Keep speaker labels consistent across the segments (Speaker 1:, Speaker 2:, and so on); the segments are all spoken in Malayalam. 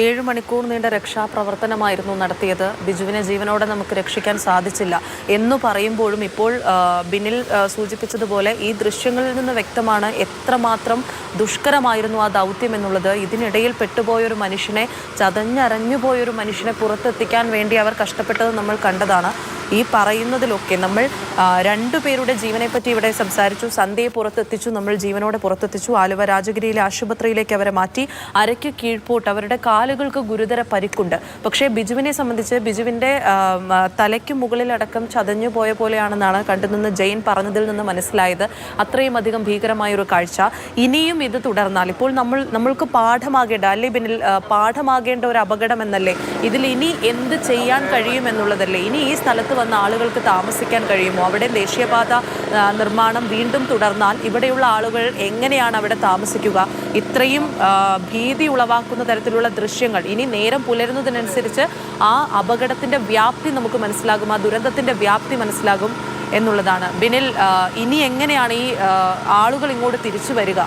Speaker 1: 7 മണിക്കൂർ നീണ്ട രക്ഷാപ്രവർത്തനമായിരുന്നു നടത്തിയത്. ബിജുവിനെ ജീവനോടെ നമുക്ക് രക്ഷിക്കാൻ സാധിച്ചില്ല എന്ന് പറയുമ്പോഴും ഇപ്പോൾ ബിനിൽ സൂചിപ്പിച്ചതുപോലെ ഈ ദൃശ്യങ്ങളിൽ നിന്ന് വ്യക്തമാണ് എത്രമാത്രം ദുഷ്കരമായിരുന്നു ആ ദൗത്യം എന്നുള്ളത്. ഇതിനിടയിൽ പെട്ടുപോയൊരു മനുഷ്യനെ, ചതഞ്ഞരഞ്ഞു പോയൊരു മനുഷ്യനെ പുറത്തെത്തിക്കാൻ വേണ്ടി അവർ കഷ്ടപ്പെട്ടത് നമ്മൾ കണ്ടതാണ്. ഈ പറയുന്നതിലൊക്കെ നമ്മൾ രണ്ടുപേരുടെ ജീവനെ പറ്റി ഇവിടെ സംസാരിച്ചു. സന്ധ്യയെ പുറത്തെത്തിച്ചു, നമ്മൾ ജീവനോടെ പുറത്തെത്തിച്ചു. ആലുവ രാജഗിരിയിലെ ആശുപത്രിയിലേക്ക് അവരെ മാറ്റി. അരയ്ക്ക് കീഴ്പോട്ട്, അവരുടെ കാലുകൾക്ക് ഗുരുതര പരിക്കുണ്ട്. പക്ഷേ ബിജുവിനെ സംബന്ധിച്ച് ബിജുവിൻ്റെ തലയ്ക്ക് മുകളിലടക്കം ചതഞ്ഞു പോയ പോലെയാണെന്നാണ് കണ്ടുനിന്ന് ജെയിൻ പറഞ്ഞതിൽ നിന്ന് മനസ്സിലായത്. അത്രയും അധികം ഭീകരമായൊരു കാഴ്ച. ഇനിയും ഇത് തുടർന്നാൽ ഇപ്പോൾ നമ്മൾക്ക് പാഠമാകേണ്ട, അല്ലേ ബിനിൽ, പാഠമാകേണ്ട ഒരു അപകടം എന്നല്ലേ ഇതിൽ ഇനി എന്ത് ചെയ്യാൻ കഴിയുമെന്നുള്ളതല്ലേ? ഇനി ഈ സ്ഥലത്ത് വന്ന ആളുകൾക്ക് താമസിക്കാൻ കഴിയുമോ? അവിടെ ദേശീയപാത നിർമ്മാണം വീണ്ടും തുടർന്നാൽ ഇവിടെയുള്ള ആളുകൾ എങ്ങനെയാണ് അവിടെ താമസിക്കുക? ഇത്രയും ഭീതി ഉളവാക്കുന്ന തരത്തിലുള്ള ദൃശ്യങ്ങൾ ഇനി നേരം പുലരുന്നതിനനുസരിച്ച് ആ അപകടത്തിൻ്റെ വ്യാപ്തി നമുക്ക് മനസ്സിലാകും, ആ ദുരന്തത്തിൻ്റെ വ്യാപ്തി മനസ്സിലാകും എന്നുള്ളതാണ്. ബിനിൽ, ഇനി എങ്ങനെയാണ് ഈ ആളുകൾ ഇങ്ങോട്ട് തിരിച്ചു വരിക?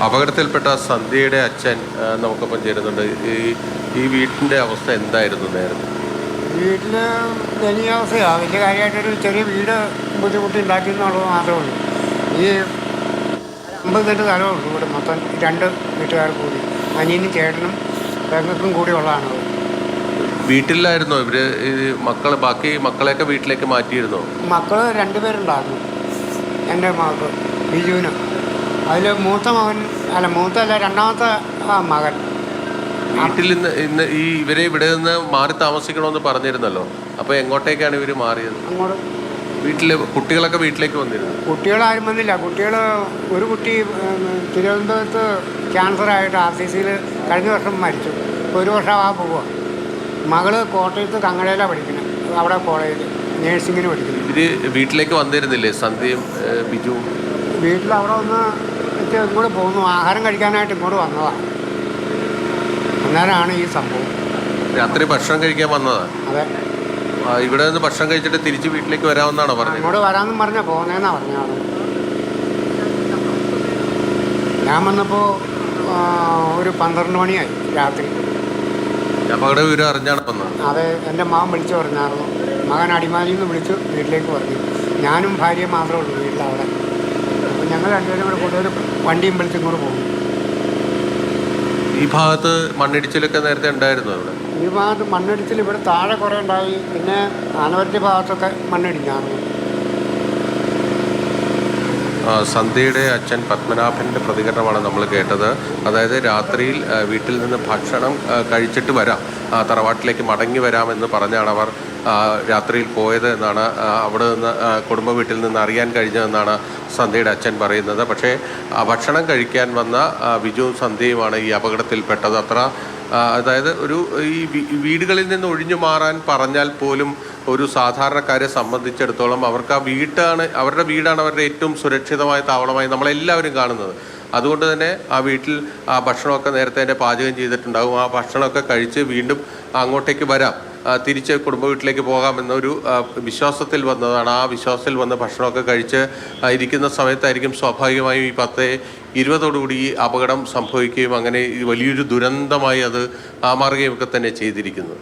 Speaker 2: അപകടത്തിൽപ്പെട്ട സന്ധ്യയുടെ അച്ഛൻ നമുക്കൊപ്പം ചേരുന്നുണ്ട്. ഈ വീട്ടിൻ്റെ അവസ്ഥ എന്തായിരുന്നു നേരത്തെ?
Speaker 3: വീട്ടിൽ ദയനീയാവസ്ഥയാണ്. വലിയ കാര്യമായിട്ടൊരു ചെറിയ വീട് ബുദ്ധിമുട്ടി ഉണ്ടാക്കി എന്നുള്ളത് മാത്രമേ ഉള്ളൂ. ഈ 50 സെൻറ്റ് സ്ഥലമേ ഉള്ളൂ ഇവിടെ മൊത്തം. 2 വീട്ടുകാർ കൂടി, അനിയനും ചേട്ടനും പെങ്ങൾക്കും കൂടി ഉള്ളതാണ്.
Speaker 2: വീട്ടിലായിരുന്നോ ഇവര്? ബാക്കി മക്കളെയൊക്കെ വീട്ടിലേക്ക് മാറ്റിയിരുന്നോ?
Speaker 3: മക്കൾ 2 പേരുണ്ടായിരുന്നു. എൻ്റെ മകൾക്ക് ബിജുവിന്. അതിൽ മൂത്ത മകൻ, മൂത്തല്ല, രണ്ടാമത്തെ മകൻ.
Speaker 2: വീട്ടിൽ ഇന്ന് ഇവരെ ഇവിടെ നിന്ന് മാറി താമസിക്കണമെന്ന് പറഞ്ഞിരുന്നല്ലോ. അപ്പോൾ എങ്ങോട്ടേക്കാണ് ഇവർ മാറിയത്?
Speaker 3: അങ്ങോട്ട്.
Speaker 2: വീട്ടിലെ കുട്ടികളൊക്കെ വീട്ടിലേക്ക് വന്നിരുന്നു?
Speaker 3: കുട്ടികളാരും വന്നില്ല. ഒരു കുട്ടി തിരുവനന്തപുരത്ത് ക്യാൻസറായിട്ട് RCCയിൽ കഴിഞ്ഞ വർഷം മരിച്ചു. 1 വർഷം പോവുക. മകള് കോട്ടയത്ത് കങ്ങടയിലാണ് പഠിക്കുന്നത്, അവിടെ കോളേജിൽ നേഴ്സിങ്ങിന് പഠിക്കുന്നു.
Speaker 2: ഇവർ വീട്ടിലേക്ക് വന്നിരുന്നില്ലേ സന്ധ്യയും ബിജുവും?
Speaker 3: വീട്ടിൽ അവിടെ വന്ന് ഇങ്ങോട്ട് പോകുന്നു, ആഹാരം കഴിക്കാനായിട്ട് ഇങ്ങോട്ട് വന്നതാണ്. അന്നേരമാണ് ഈ സംഭവം.
Speaker 2: രാത്രി ഭക്ഷണം കഴിക്കാൻ വന്നതാണ്?
Speaker 3: അതെ.
Speaker 2: ഇവിടെ നിന്ന് ഭക്ഷണം കഴിച്ചിട്ട് തിരിച്ച് വീട്ടിലേക്ക് വരാമെന്നാണോ പറഞ്ഞത്?
Speaker 3: ഇങ്ങോട്ട് വരാമെന്നും പറഞ്ഞാൽ പോകുന്നതെന്നാണ് പറഞ്ഞത്. ഞാൻ വന്നപ്പോൾ ഒരു 12 മണിയായി രാത്രി.
Speaker 2: അപകട വിവരം അറിഞ്ഞാണ് വന്നത്?
Speaker 3: അതെ, എൻ്റെ മകൻ വിളിച്ചു പറഞ്ഞായിരുന്നു. മകൻ അടിമാലിയിൽ നിന്ന് വിളിച്ചു വീട്ടിലേക്ക് പറഞ്ഞു. ഞാനും ഭാര്യയും മാത്രമേ ഉള്ളൂ വീട്ടിലവിടെ. അപ്പം ഞങ്ങൾ 2 പേരും കൂടെ കൂടുതൽ വണ്ടിയും വിളിച്ച് ഇങ്ങോട്ട് പോകും.
Speaker 2: ഈ ഭാഗത്ത് മണ്ണിടിച്ചിലൊക്കെ നേരത്തെ ഉണ്ടായിരുന്നു അവിടെ?
Speaker 3: ഈ ഭാഗത്ത് മണ്ണിടിച്ചിൽ ഇവിടെ താഴെ കുറേ ഉണ്ടായി. പിന്നെ ആനവരത്തി ഭാഗത്തൊക്കെ മണ്ണിടിഞ്ഞായിരുന്നു.
Speaker 2: സന്ധ്യയുടെ അച്ഛൻ പത്മനാഭൻ്റെ പ്രതികരണമാണ് നമ്മൾ കേട്ടത്. അതായത് രാത്രിയിൽ വീട്ടിൽ നിന്ന് ഭക്ഷണം കഴിച്ചിട്ട് വരാം, തറവാട്ടിലേക്ക് മടങ്ങി വരാമെന്ന് പറഞ്ഞാണ് അവർ രാത്രിയിൽ പോയത് എന്നാണ് അവിടെ നിന്ന് കുടുംബ വീട്ടിൽ നിന്ന് അറിയാൻ കഴിഞ്ഞതെന്നാണ് സന്ധ്യയുടെ അച്ഛൻ പറയുന്നത്. പക്ഷേ ഭക്ഷണം കഴിക്കാൻ വന്ന ബിജുവും സന്ധ്യയുമാണ് ഈ അപകടത്തിൽപ്പെട്ടത്. അതായത് ഈ വീടുകളിൽ നിന്ന് ഒഴിഞ്ഞു മാറാൻ പറഞ്ഞാൽ പോലും ഒരു സാധാരണക്കാരെ സംബന്ധിച്ചിടത്തോളം അവർക്ക് അവരുടെ വീടാണ് അവരുടെ ഏറ്റവും സുരക്ഷിതമായ താവളമായി നമ്മളെല്ലാവരും കാണുന്നത്. അതുകൊണ്ട് തന്നെ ആ വീട്ടിൽ ആ ഭക്ഷണമൊക്കെ നേരത്തെ തന്നെ പാചകം ചെയ്തിട്ടുണ്ടാകും. ആ ഭക്ഷണമൊക്കെ കഴിച്ച് വീണ്ടും അങ്ങോട്ടേക്ക് വരാം, തിരിച്ച് കുടുംബ വീട്ടിലേക്ക് പോകാമെന്നൊരു വിശ്വാസത്തിൽ വന്നതാണ്. ആ വിശ്വാസത്തിൽ വന്ന് ഭക്ഷണമൊക്കെ കഴിച്ച് ഇരിക്കുന്ന സമയത്തായിരിക്കും സ്വാഭാവികമായും ഈ 10:20 ഈ അപകടം സംഭവിക്കുകയും അങ്ങനെ വലിയൊരു ദുരന്തമായി അത് മാറുകയും ഒക്കെ തന്നെ ചെയ്തിരിക്കുന്നത്.